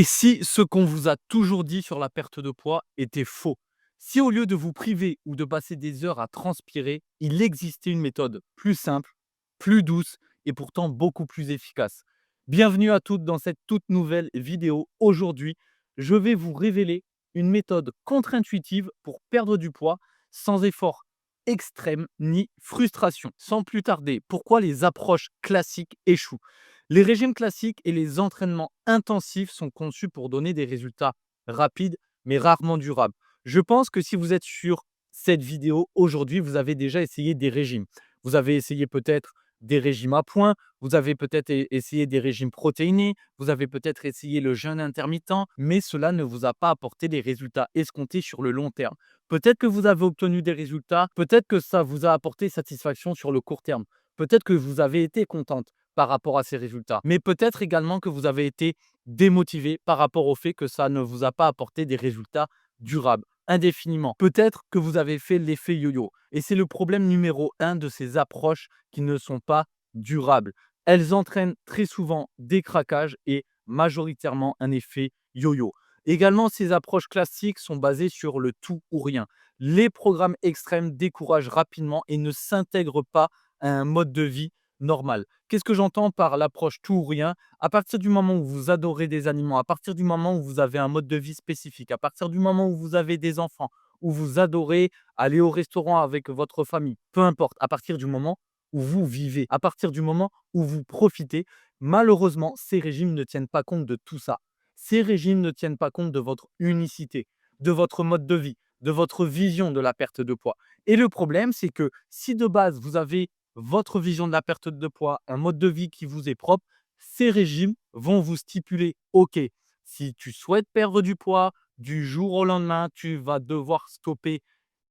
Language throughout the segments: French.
Et si ce qu'on vous a toujours dit sur la perte de poids était faux? Si au lieu de vous priver ou de passer des heures à transpirer, il existait une méthode plus simple, plus douce et pourtant beaucoup plus efficace. Bienvenue à toutes dans cette toute nouvelle vidéo. Aujourd'hui, je vais vous révéler une méthode contre-intuitive pour perdre du poids sans effort extrême ni frustration. Sans plus tarder, pourquoi les approches classiques échouent? Les régimes classiques et les entraînements intensifs sont conçus pour donner des résultats rapides, mais rarement durables. Je pense que si vous êtes sur cette vidéo aujourd'hui, vous avez déjà essayé des régimes. Vous avez essayé peut-être des régimes à points, vous avez peut-être essayé des régimes protéinés, vous avez peut-être essayé le jeûne intermittent, mais cela ne vous a pas apporté les résultats escomptés sur le long terme. Peut-être que vous avez obtenu des résultats, peut-être que ça vous a apporté satisfaction sur le court terme, peut-être que vous avez été contente par rapport à ces résultats. Mais peut-être également que vous avez été démotivé par rapport au fait que ça ne vous a pas apporté des résultats durables, indéfiniment. Peut-être que vous avez fait l'effet yo-yo. Et c'est le problème numéro un de ces approches qui ne sont pas durables. Elles entraînent très souvent des craquages et majoritairement un effet yo-yo. Également, ces approches classiques sont basées sur le tout ou rien. Les programmes extrêmes découragent rapidement et ne s'intègrent pas à un mode de vie normal. Qu'est-ce que j'entends par l'approche tout ou rien? À partir du moment où vous adorez des aliments, à partir du moment où vous avez un mode de vie spécifique, à partir du moment où vous avez des enfants, où vous adorez aller au restaurant avec votre famille, peu importe, à partir du moment où vous vivez, à partir du moment où vous profitez, malheureusement, ces régimes ne tiennent pas compte de tout ça. Ces régimes ne tiennent pas compte de votre unicité, de votre mode de vie, de votre vision de la perte de poids. Et le problème, c'est que si de base, vous avez votre vision de la perte de poids, un mode de vie qui vous est propre, ces régimes vont vous stipuler, OK, si tu souhaites perdre du poids, du jour au lendemain, tu vas devoir stopper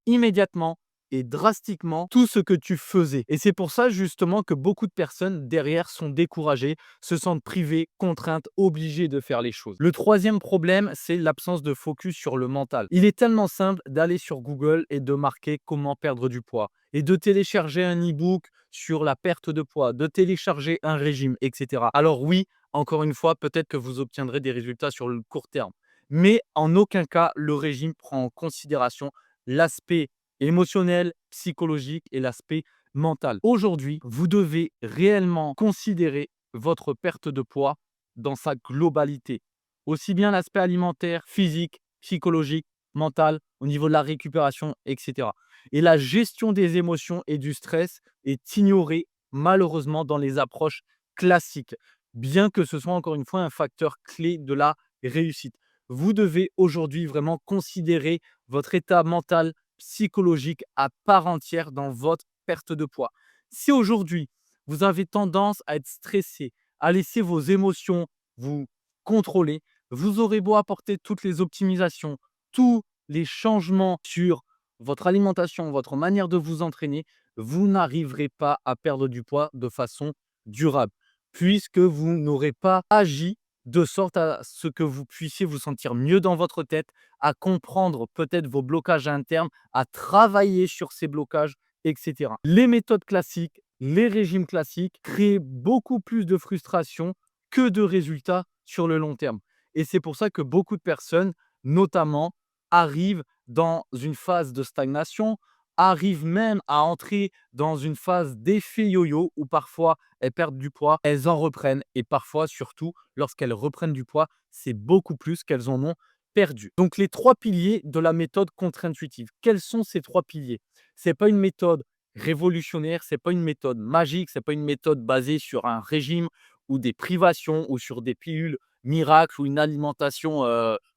immédiatement et drastiquement tout ce que tu faisais. Et c'est pour ça justement que beaucoup de personnes derrière sont découragées, se sentent privées, contraintes, obligées de faire les choses. Le troisième problème, c'est l'absence de focus sur le mental. Il est tellement simple d'aller sur Google et de marquer comment perdre du poids et de télécharger un e-book sur la perte de poids, de télécharger un régime, etc. Alors oui, encore une fois, peut-être que vous obtiendrez des résultats sur le court terme, mais en aucun cas le régime prend en considération l'aspect émotionnel, psychologique et l'aspect mental. Aujourd'hui, vous devez réellement considérer votre perte de poids dans sa globalité. Aussi bien l'aspect alimentaire, physique, psychologique, mental, au niveau de la récupération, etc. Et la gestion des émotions et du stress est ignorée malheureusement dans les approches classiques, bien que ce soit encore une fois un facteur clé de la réussite. Vous devez aujourd'hui vraiment considérer votre état mental, psychologique à part entière dans votre perte de poids. Si aujourd'hui, vous avez tendance à être stressé, à laisser vos émotions vous contrôler, vous aurez beau apporter toutes les optimisations, tous les changements sur votre alimentation, votre manière de vous entraîner, vous n'arriverez pas à perdre du poids de façon durable, puisque vous n'aurez pas agi de sorte à ce que vous puissiez vous sentir mieux dans votre tête, à comprendre peut-être vos blocages internes, à travailler sur ces blocages, etc. Les méthodes classiques, les régimes classiques créent beaucoup plus de frustration que de résultats sur le long terme. Et c'est pour ça que beaucoup de personnes, notamment, arrivent dans une phase de stagnation, arrivent même à entrer dans une phase d'effet yo-yo où parfois elles perdent du poids, elles en reprennent et parfois surtout lorsqu'elles reprennent du poids, c'est beaucoup plus qu'elles en ont perdu. Donc les 3 piliers de la méthode contre-intuitive. Quels sont ces 3 piliers? C'est pas une méthode révolutionnaire, c'est pas une méthode magique, c'est pas une méthode basée sur un régime ou des privations ou sur des pilules miracles ou une alimentation,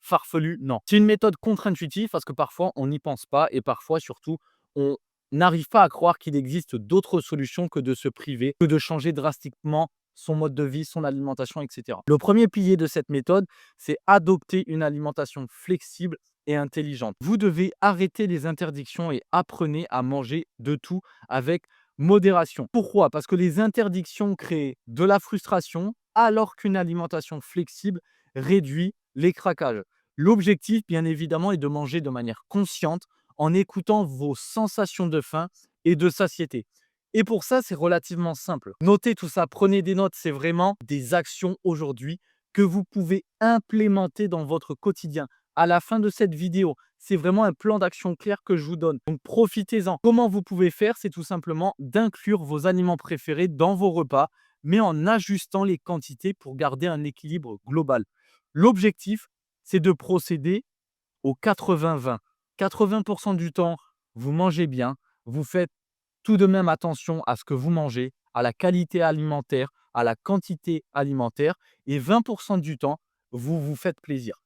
farfelue. Non, c'est une méthode contre-intuitive parce que parfois on n'y pense pas et parfois surtout on n'arrive pas à croire qu'il existe d'autres solutions que de se priver, que de changer drastiquement son mode de vie, son alimentation, etc. Le premier pilier de cette méthode, c'est adopter une alimentation flexible et intelligente. Vous devez arrêter les interdictions et apprenez à manger de tout avec modération. Pourquoi? Parce que les interdictions créent de la frustration alors qu'une alimentation flexible réduit les craquages. L'objectif, bien évidemment, est de manger de manière consciente en écoutant vos sensations de faim et de satiété. Et pour ça, c'est relativement simple. Notez tout ça, prenez des notes, c'est vraiment des actions aujourd'hui que vous pouvez implémenter dans votre quotidien. À la fin de cette vidéo, c'est vraiment un plan d'action clair que je vous donne. Donc profitez-en. Comment vous pouvez faire? C'est tout simplement d'inclure vos aliments préférés dans vos repas, mais en ajustant les quantités pour garder un équilibre global. L'objectif, c'est de procéder au 80-20. 80% du temps, vous mangez bien, vous faites tout de même attention à ce que vous mangez, à la qualité alimentaire, à la quantité alimentaire, et 20% du temps, vous vous faites plaisir.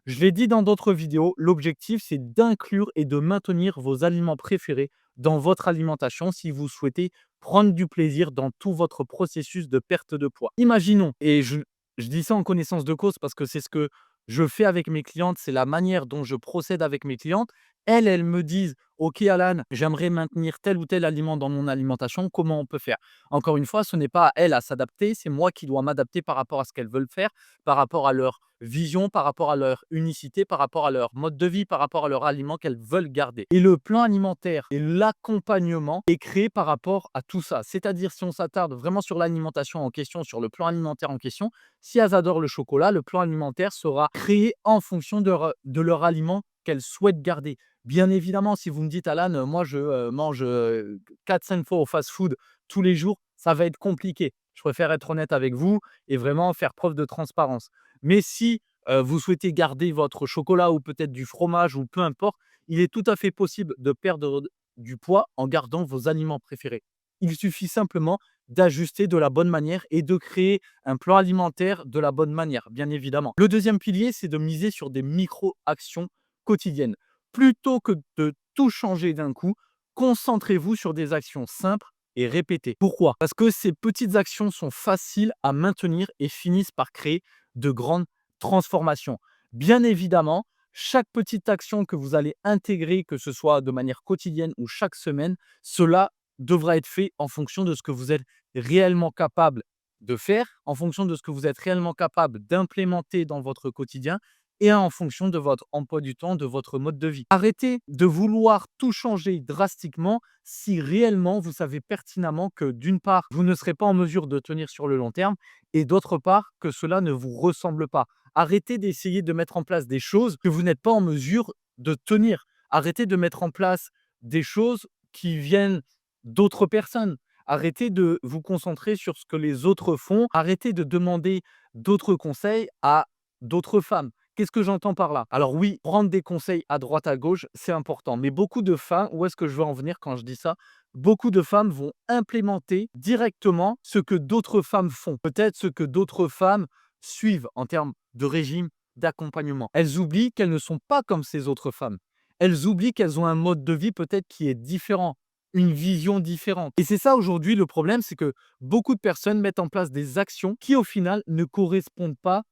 Je l'ai dit dans d'autres vidéos, l'objectif, c'est d'inclure et de maintenir vos aliments préférés dans votre alimentation si vous souhaitez prendre du plaisir dans tout votre processus de perte de poids. Imaginons, et je dis ça en connaissance de cause parce que c'est ce que je fais avec mes clientes, c'est la manière dont je procède avec mes clientes. Elles me disent: «OK Alan, j'aimerais maintenir tel ou tel aliment dans mon alimentation, comment on peut faire?» Encore une fois, ce n'est pas à elles à s'adapter, c'est moi qui dois m'adapter par rapport à ce qu'elles veulent faire, par rapport à leur vision, par rapport à leur unicité, par rapport à leur mode de vie, par rapport à leur aliment qu'elles veulent garder. Et le plan alimentaire et l'accompagnement est créé par rapport à tout ça. C'est-à-dire, si on s'attarde vraiment sur l'alimentation en question, sur le plan alimentaire en question, si elles adorent le chocolat, le plan alimentaire sera créé en fonction de leur aliment qu'elles souhaitent garder. Bien évidemment, si vous me dites: «Alan, moi je, mange, 4-5 fois au fast-food tous les jours», ça va être compliqué. Je préfère être honnête avec vous et vraiment faire preuve de transparence. Mais si, vous souhaitez garder votre chocolat ou peut-être du fromage ou peu importe, il est tout à fait possible de perdre du poids en gardant vos aliments préférés. Il suffit simplement d'ajuster de la bonne manière et de créer un plan alimentaire de la bonne manière, bien évidemment. Le deuxième pilier, c'est de miser sur des micro-actions quotidiennes. Plutôt que de tout changer d'un coup, concentrez-vous sur des actions simples et répétées. Pourquoi? Parce que ces petites actions sont faciles à maintenir et finissent par créer de grandes transformations. Bien évidemment, chaque petite action que vous allez intégrer, que ce soit de manière quotidienne ou chaque semaine, cela devra être fait en fonction de ce que vous êtes réellement capable de faire, en fonction de ce que vous êtes réellement capable d'implémenter dans votre quotidien et en fonction de votre emploi du temps, de votre mode de vie. Arrêtez de vouloir tout changer drastiquement si réellement vous savez pertinemment que d'une part, vous ne serez pas en mesure de tenir sur le long terme et d'autre part, que cela ne vous ressemble pas. Arrêtez d'essayer de mettre en place des choses que vous n'êtes pas en mesure de tenir. Arrêtez de mettre en place des choses qui viennent d'autres personnes. Arrêtez de vous concentrer sur ce que les autres font. Arrêtez de demander d'autres conseils à d'autres femmes. Qu'est-ce que j'entends par là? Alors oui, prendre des conseils à droite à gauche, c'est important. Mais beaucoup de femmes, où est-ce que je veux en venir quand je dis ça? Beaucoup de femmes vont implémenter directement ce que d'autres femmes font. Peut-être ce que d'autres femmes suivent en termes de régime, d'accompagnement. Elles oublient qu'elles ne sont pas comme ces autres femmes. Elles oublient qu'elles ont un mode de vie peut-être qui est différent, une vision différente. Et c'est ça aujourd'hui le problème, c'est que beaucoup de personnes mettent en place des actions qui au final ne correspondent pas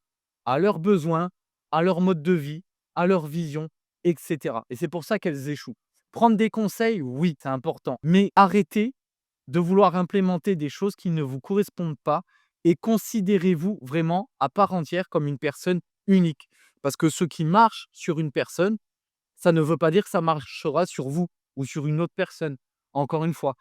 à leurs besoins, à leur mode de vie, à leur vision, etc. Et c'est pour ça qu'elles échouent. Prendre des conseils, oui, c'est important, mais arrêtez de vouloir implémenter des choses qui ne vous correspondent pas et considérez-vous vraiment à part entière comme une personne unique. Parce que ce qui marche sur une personne, ça ne veut pas dire que ça marchera sur vous ou sur une autre personne. Encore une fois,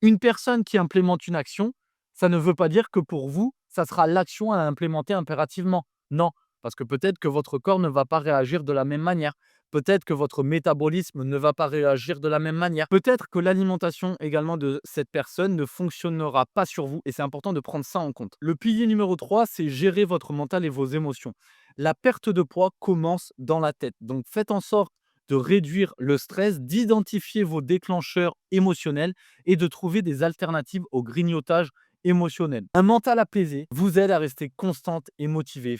une personne qui implémente une action, ça ne veut pas dire que pour vous, ça sera l'action à implémenter impérativement. Non, parce que peut-être que votre corps ne va pas réagir de la même manière. Peut-être que votre métabolisme ne va pas réagir de la même manière. Peut-être que l'alimentation également de cette personne ne fonctionnera pas sur vous et c'est important de prendre ça en compte. Le pilier numéro 3, c'est gérer votre mental et vos émotions. La perte de poids commence dans la tête. Donc faites en sorte de réduire le stress, d'identifier vos déclencheurs émotionnels et de trouver des alternatives au grignotage émotionnel. Un mental apaisé vous aide à rester constante et motivée.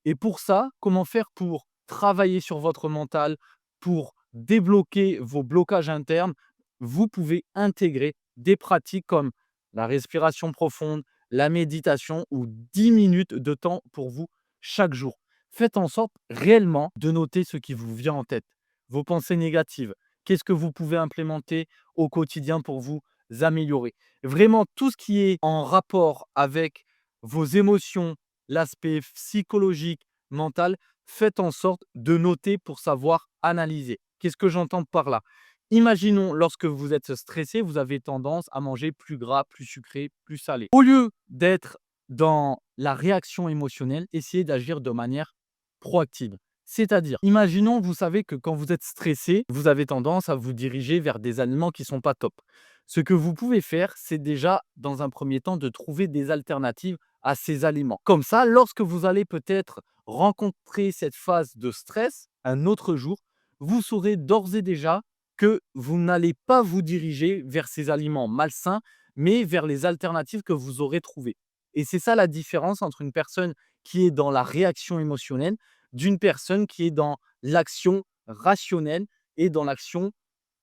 Et pour ça, comment faire pour travailler sur votre mental, pour débloquer vos blocages internes? Vous pouvez intégrer des pratiques comme la respiration profonde, la méditation ou 10 minutes de temps pour vous chaque jour. Faites en sorte réellement de noter ce qui vous vient en tête, vos pensées négatives. Qu'est-ce que vous pouvez implémenter au quotidien pour vous améliorer? Vraiment, tout ce qui est en rapport avec vos émotions, l'aspect psychologique, mental, faites en sorte de noter pour savoir analyser. Qu'est-ce que j'entends par là? Imaginons, lorsque vous êtes stressé, vous avez tendance à manger plus gras, plus sucré, plus salé. Au lieu d'être dans la réaction émotionnelle, essayez d'agir de manière proactive. C'est-à-dire, imaginons, vous savez que quand vous êtes stressé, vous avez tendance à vous diriger vers des aliments qui ne sont pas top. Ce que vous pouvez faire, c'est déjà, dans un premier temps, de trouver des alternatives à ces aliments. Comme ça, lorsque vous allez peut-être rencontrer cette phase de stress un autre jour, vous saurez d'ores et déjà que vous n'allez pas vous diriger vers ces aliments malsains, mais vers les alternatives que vous aurez trouvées. Et c'est ça la différence entre une personne qui est dans la réaction émotionnelle d'une personne qui est dans l'action rationnelle et dans l'action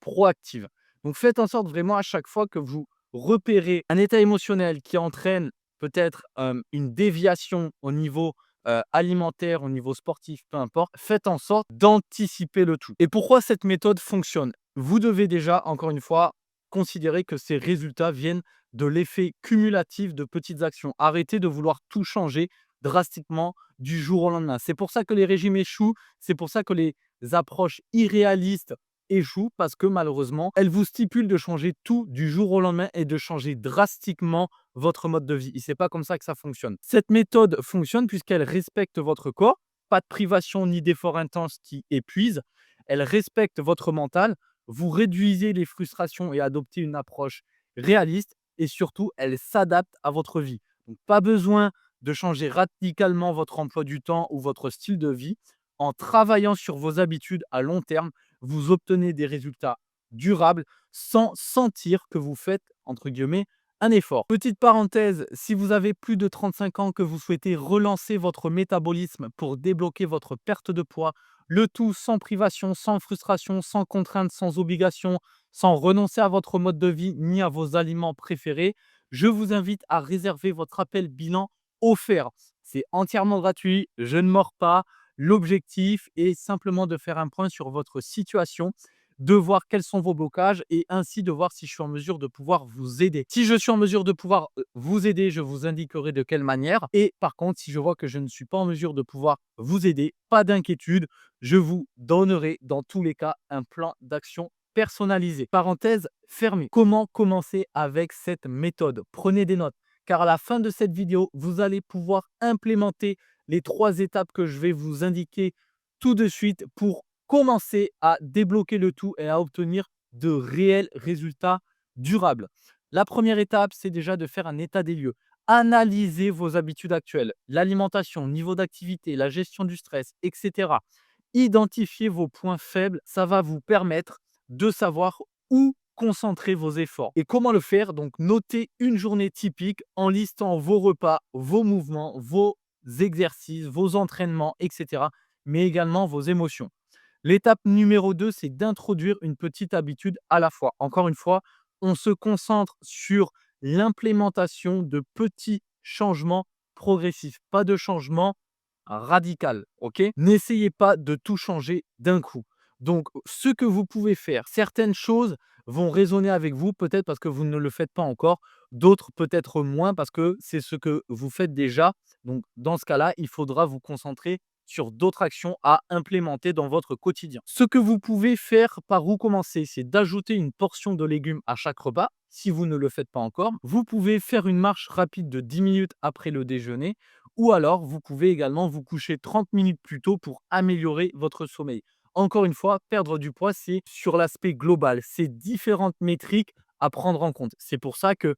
proactive. Donc faites en sorte vraiment à chaque fois que vous repérez un état émotionnel qui entraîne peut-être une déviation au niveau alimentaire, au niveau sportif, peu importe, faites en sorte d'anticiper le tout. Et pourquoi cette méthode fonctionne? Vous devez déjà, encore une fois, considérer que ces résultats viennent de l'effet cumulatif de petites actions. Arrêtez de vouloir tout changer drastiquement du jour au lendemain. C'est pour ça que les régimes échouent, c'est pour ça que les approches irréalistes échouent, parce que malheureusement, elles vous stipulent de changer tout du jour au lendemain et de changer drastiquement votre mode de vie. Et c'est pas comme ça que ça fonctionne. Cette méthode fonctionne puisqu'elle respecte votre corps, pas de privation ni d'efforts intenses qui épuisent. Elle respecte votre mental. Vous réduisez les frustrations et adoptez une approche réaliste et surtout, elle s'adapte à votre vie. Donc, pas besoin de changer radicalement votre emploi du temps ou votre style de vie. En travaillant sur vos habitudes à long terme, vous obtenez des résultats durables sans sentir que vous faites, entre guillemets, un effort. Petite parenthèse, si vous avez plus de 35 ans, que vous souhaitez relancer votre métabolisme pour débloquer votre perte de poids, le tout sans privation, sans frustration, sans contrainte, sans obligation, sans renoncer à votre mode de vie ni à vos aliments préférés, je vous invite à réserver votre appel bilan offert. C'est entièrement gratuit, je ne mords pas. L'objectif est simplement de faire un point sur votre situation, de voir quels sont vos blocages et ainsi de voir si je suis en mesure de pouvoir vous aider. Si je suis en mesure de pouvoir vous aider, je vous indiquerai de quelle manière. Et par contre, si je vois que je ne suis pas en mesure de pouvoir vous aider, pas d'inquiétude, je vous donnerai dans tous les cas un plan d'action personnalisé. Parenthèse fermée. Comment commencer avec cette méthode? Prenez des notes, car à la fin de cette vidéo, vous allez pouvoir implémenter les 3 étapes que je vais vous indiquer tout de suite pour commencer à débloquer le tout et à obtenir de réels résultats durables. La première étape, c'est déjà de faire un état des lieux. Analysez vos habitudes actuelles, l'alimentation, le niveau d'activité, la gestion du stress, etc. Identifiez vos points faibles, ça va vous permettre de savoir où concentrer vos efforts. Et comment le faire? Donc, notez une journée typique en listant vos repas, vos mouvements, vos exercices, vos entraînements, etc., mais également vos émotions. L'étape numéro 2, c'est d'introduire une petite habitude à la fois. Encore une fois, on se concentre sur l'implémentation de petits changements progressifs, pas de changement radical, ok? N'essayez pas de tout changer d'un coup. Donc, ce que vous pouvez faire, certaines choses vont résonner avec vous, peut-être parce que vous ne le faites pas encore, d'autres peut-être moins parce que c'est ce que vous faites déjà. Donc, dans ce cas-là, il faudra vous concentrer sur d'autres actions à implémenter dans votre quotidien. Ce que vous pouvez faire, par où commencer, c'est d'ajouter une portion de légumes à chaque repas. Si vous ne le faites pas encore, vous pouvez faire une marche rapide de 10 minutes après le déjeuner ou alors vous pouvez également vous coucher 30 minutes plus tôt pour améliorer votre sommeil. Encore une fois, perdre du poids, c'est sur l'aspect global. C'est différentes métriques à prendre en compte. C'est pour ça que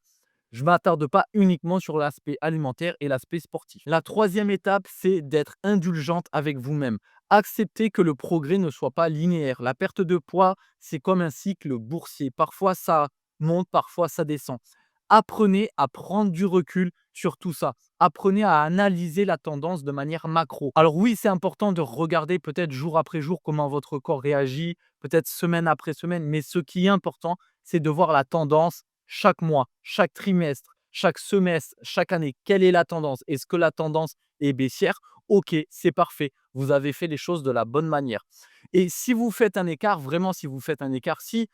je ne m'attarde pas uniquement sur l'aspect alimentaire et l'aspect sportif. La troisième étape, c'est d'être indulgente avec vous-même. Accepter que le progrès ne soit pas linéaire. La perte de poids, c'est comme un cycle boursier. Parfois, ça monte, parfois, ça descend. Apprenez à prendre du recul sur tout ça. Apprenez à analyser la tendance de manière macro. Alors oui, c'est important de regarder peut-être jour après jour comment votre corps réagit, peut-être semaine après semaine, mais ce qui est important, c'est de voir la tendance chaque mois, chaque trimestre, chaque semestre, chaque année. Quelle est la tendance? Est-ce que la tendance est baissière? Ok, c'est parfait. Vous avez fait les choses de la bonne manière. Et si vous faites un écart, vraiment si vous faites un écart, si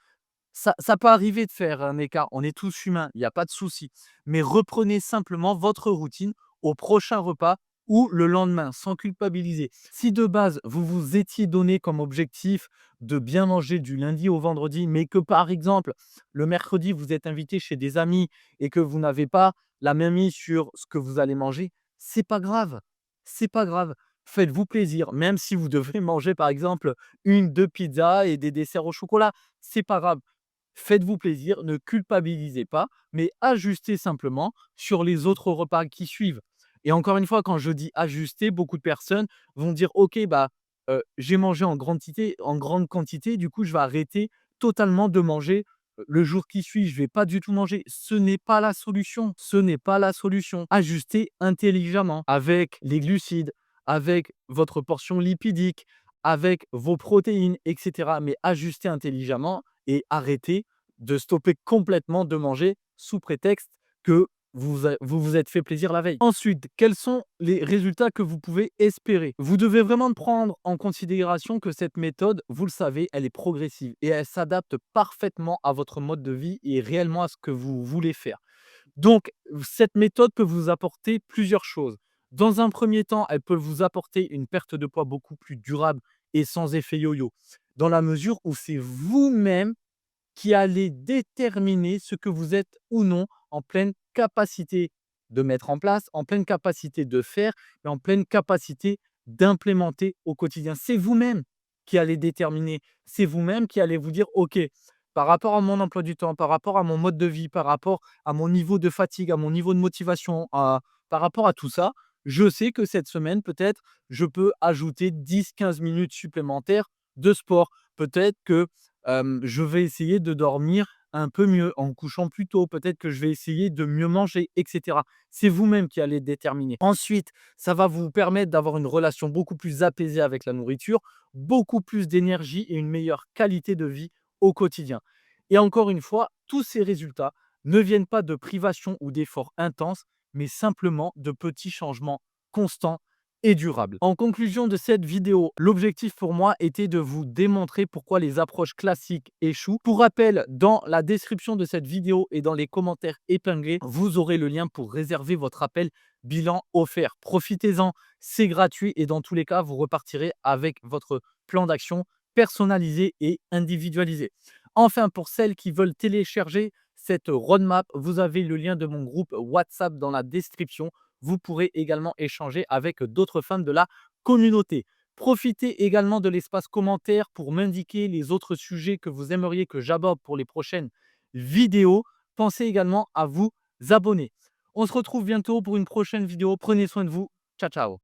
ça peut arriver de faire un écart, on est tous humains, il n'y a pas de souci. Mais reprenez simplement votre routine au prochain repas ou le lendemain sans culpabiliser. Si de base, vous vous étiez donné comme objectif de bien manger du lundi au vendredi, mais que par exemple, le mercredi, vous êtes invité chez des amis et que vous n'avez pas la main mise sur ce que vous allez manger, c'est pas grave. C'est pas grave. Faites-vous plaisir, même si vous devez manger par exemple une, 2 pizzas et des desserts au chocolat, c'est pas grave. Faites-vous plaisir, ne culpabilisez pas, mais ajustez simplement sur les autres repas qui suivent. Et encore une fois, quand je dis ajuster, beaucoup de personnes vont dire: «OK, bah, j'ai mangé en grande quantité, du coup, je vais arrêter totalement de manger, le jour qui suit, je vais pas du tout manger». Ce n'est pas la solution, ce n'est pas la solution. Ajustez intelligemment avec les glucides, avec votre portion lipidique, avec vos protéines et cetera, mais ajustez intelligemment et arrêtez de stopper complètement de manger sous prétexte que vous vous êtes fait plaisir la veille. Ensuite, quels sont les résultats que vous pouvez espérer? Vous devez vraiment prendre en considération que cette méthode, vous le savez, elle est progressive et elle s'adapte parfaitement à votre mode de vie et réellement à ce que vous voulez faire. Donc, cette méthode peut vous apporter plusieurs choses. Dans un premier temps, elle peut vous apporter une perte de poids beaucoup plus durable et sans effet yo-yo, dans la mesure où c'est vous-même qui allez déterminer ce que vous êtes ou non en pleine capacité de mettre en place, en pleine capacité de faire et en pleine capacité d'implémenter au quotidien. C'est vous-même qui allez déterminer. C'est vous-même qui allez vous dire: «OK, par rapport à mon emploi du temps, par rapport à mon mode de vie, par rapport à mon niveau de fatigue, à mon niveau de motivation, par rapport à tout ça, je sais que cette semaine, peut-être, je peux ajouter 10-15 minutes supplémentaires de sport. Peut-être que je vais essayer de dormir un peu mieux en couchant plus tôt. Peut-être que je vais essayer de mieux manger et cetera». C'est vous-même qui allez déterminer. Ensuite, ça va vous permettre d'avoir une relation beaucoup plus apaisée avec la nourriture, beaucoup plus d'énergie et une meilleure qualité de vie au quotidien. Et encore une fois, tous ces résultats ne viennent pas de privation ou d'efforts intenses, mais simplement de petits changements constants et durable. En conclusion de cette vidéo, l'objectif pour moi était de vous démontrer pourquoi les approches classiques échouent. Pour rappel, dans la description de cette vidéo et dans les commentaires épinglés, vous aurez le lien pour réserver votre appel bilan offert. Profitez-en, c'est gratuit et dans tous les cas, vous repartirez avec votre plan d'action personnalisé et individualisé. Enfin, pour celles qui veulent télécharger cette roadmap, vous avez le lien de mon groupe WhatsApp dans la description. Vous pourrez également échanger avec d'autres fans de la communauté. Profitez également de l'espace commentaire pour m'indiquer les autres sujets que vous aimeriez que j'aborde pour les prochaines vidéos. Pensez également à vous abonner. On se retrouve bientôt pour une prochaine vidéo. Prenez soin de vous. Ciao, ciao.